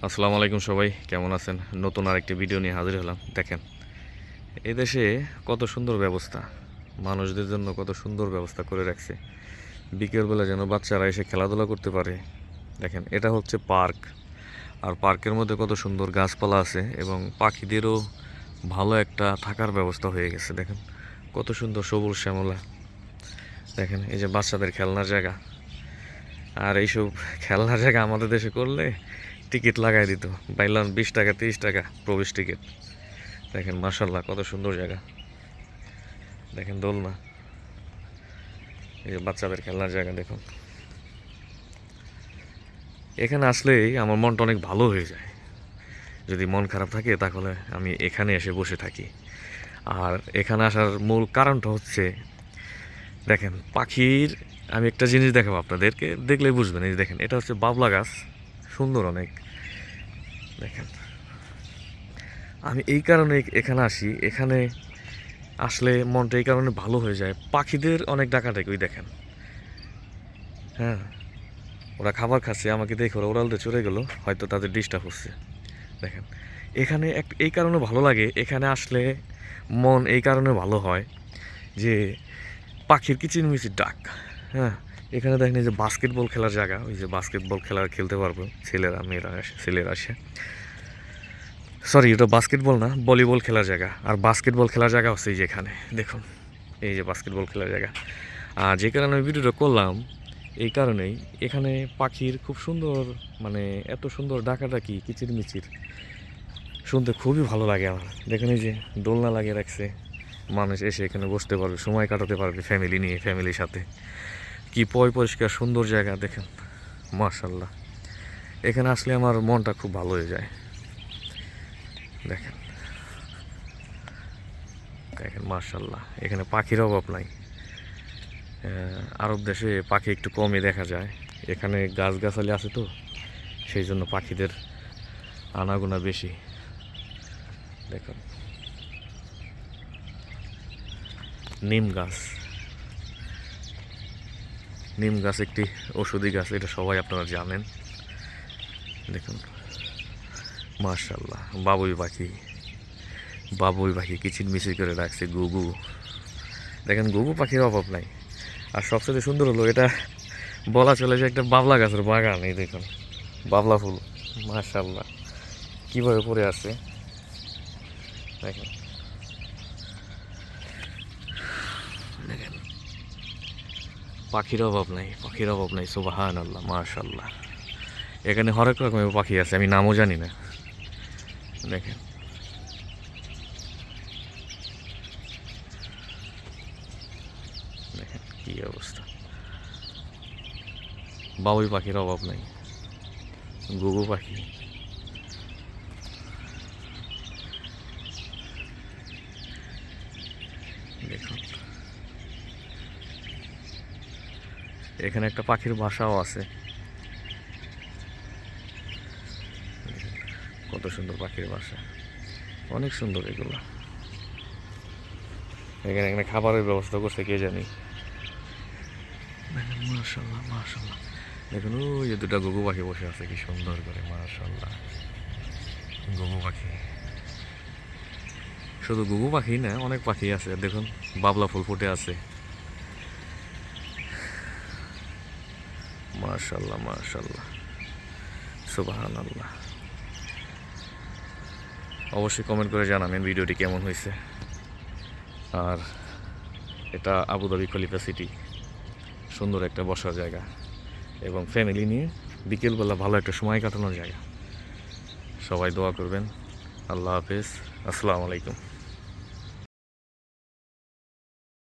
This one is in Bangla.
আসসালামু আলাইকুম সবাই, কেমন আছেন? নতুন আরেকটি ভিডিও নিয়ে হাজির হলাম। দেখেন এই দেশে কত সুন্দর ব্যবস্থা, মানুষদের জন্য কত সুন্দর ব্যবস্থা করে রাখছে। বিকেলবেলা যেন বাচ্চারা এসে খেলাধুলা করতে পারে। দেখেন এটা হচ্ছে পার্ক, আর পার্কের মধ্যে কত সুন্দর গাছপালা আছে এবং পাখিদেরও ভালো একটা থাকার ব্যবস্থা হয়ে গেছে। দেখেন কত সুন্দর সবুজ শ্যামলা। দেখেন এই যে বাচ্চাদের খেলনার জায়গা, আর এইসব খেলনার জায়গা আমাদের দেশে করলে টিকিট লাগাই দিত, পাইলাম 20 টাকা 30 টাকা প্রবেশ টিকিট। দেখেন মাশাল্লাহ কত সুন্দর জায়গা। দেখেন দোলনা, এই যে বাচ্চাদের খেলনার জায়গা। দেখুন এখানে আসলেই আমার মনটা অনেক ভালো হয়ে যায়। যদি মন খারাপ থাকে তাহলে আমি এখানে এসে বসে থাকি। আর এখানে আসার মূল কারণটা হচ্ছে, দেখেন পাখির, আমি একটা জিনিস দেখাবো আপনাদেরকে, দেখলেই বুঝবেন। এই যে দেখেন এটা হচ্ছে বাবলা গাছ, সুন্দর অনেক। দেখেন আমি এই কারণে এখানে আসি, এখানে আসলে মনটা এই কারণে ভালো হয়ে যায়। পাখিদের অনেক ডাকাডাকি, ওই দেখেন, হ্যাঁ ওরা খাবার খাচ্ছে, আমাকে দেখে ওরা উড়াল দিয়ে চলে গেলো, হয়তো তাদের ডিস্টার্ব হচ্ছে। দেখেন এখানে এই কারণে ভালো লাগে, এখানে আসলে মন এই কারণে ভালো হয় যে পাখির কিচিরমিচির ডাক। হ্যাঁ এখানে দেখেন এই যে বাস্কেটবল খেলার জায়গা, ওই যে বাস্কেটবল খেলতে পারবো ছেলেরা, মেয়েরা আসে, ছেলেরা আসে, সরি এটা বাস্কেটবল না, ভলিবল খেলার জায়গা। আর বাস্কেটবল খেলার জায়গা হচ্ছে এই যে এখানে দেখুন, এই যে বাস্কেটবল খেলার জায়গা। আর যে কারণে আমি ভিডিওটা করলাম এই কারণেই, এখানে পাখির খুব সুন্দর, মানে এত সুন্দর ডাকাডাকি কিচিরমিচির শুনতে খুবই ভালো লাগে আমার। দেখুন এই যে দোলনা লাগিয়ে রাখছে, মানুষ এসে এখানে বসতে পারবে, সময় কাটাতে পারবে ফ্যামিলি নিয়ে, ফ্যামিলির সাথে। কি পরিষ্কার সুন্দর জায়গা দেখেন, মাশাল্লাহ। এখানে আসলে আমার মনটা খুব ভালো হয়ে যায়। দেখেন দেখেন মাশাল্লাহ, এখানে পাখির অভাব নাই। আরব দেশে পাখি একটু কমই দেখা যায়, এখানে গাছগাছালি আছে তো, সেই জন্য পাখিদের আনাগোনা বেশি। দেখুন নিম গাছ, নিম গাছ একটি ঔষধি গাছ, এটা সবাই আপনারা জানেন। দেখুন মাশাল্লাহ, বাবুই পাখি কিচিরমিচির করে রাখছে, গুগু। দেখেন গুগু পাখির অভাব নাই। আর সবচেয়ে সুন্দর হলো এটা, বলা চলে যে একটা বাবলা গাছের বাগান। এই দেখুন বাবলা ফুল, মাশাল্লাহ কীভাবে পড়ে আছে। দেখেন দেখেন পাখির অভাব নাই, পাখির অভাব নাই, সুবহানাল্লাহ মাশাল্লাহ। এখানে হরেক রকমের পাখি আছে, আমি নামও জানি না। দেখেন দেখেন কী অবস্থা, বাবুই পাখির অভাব নাই, ঘুঘু পাখি। দেখুন এখানে একটা পাখির বাসাও আছে, কত সুন্দর পাখির বাসা, অনেক সুন্দর এগুলো। এখানে এখানে খাবারের ব্যবস্থা করছে কে জানি। দেখেন মাশাল্লাহ মাশাল্লাহ, দেখুন ওই যে দুটা ঘুঘু পাখি বসে আছে কি সুন্দর করে, মাশাল্লাহ। ঘুঘু পাখি, শুধু ঘুঘু পাখি না, অনেক পাখি আছে। দেখুন বাবলা ফুল ফুটে আছে, মাশাল্লাহ মাশাল্লাহ, সুবহানাল্লাহ। অবশ্যই কমেন্ট করে জানাবেন ভিডিওটি কেমন হয়েছে। আর এটা আবুধাবি খলিফা সিটি, সুন্দর একটা বসার জায়গা এবং ফ্যামিলি নিয়ে বিকেলবেলা ভালো একটা সময় কাটানোর জায়গা। সবাই দোয়া করবেন। আল্লাহ হাফেজ, আসসালামু আলাইকুম।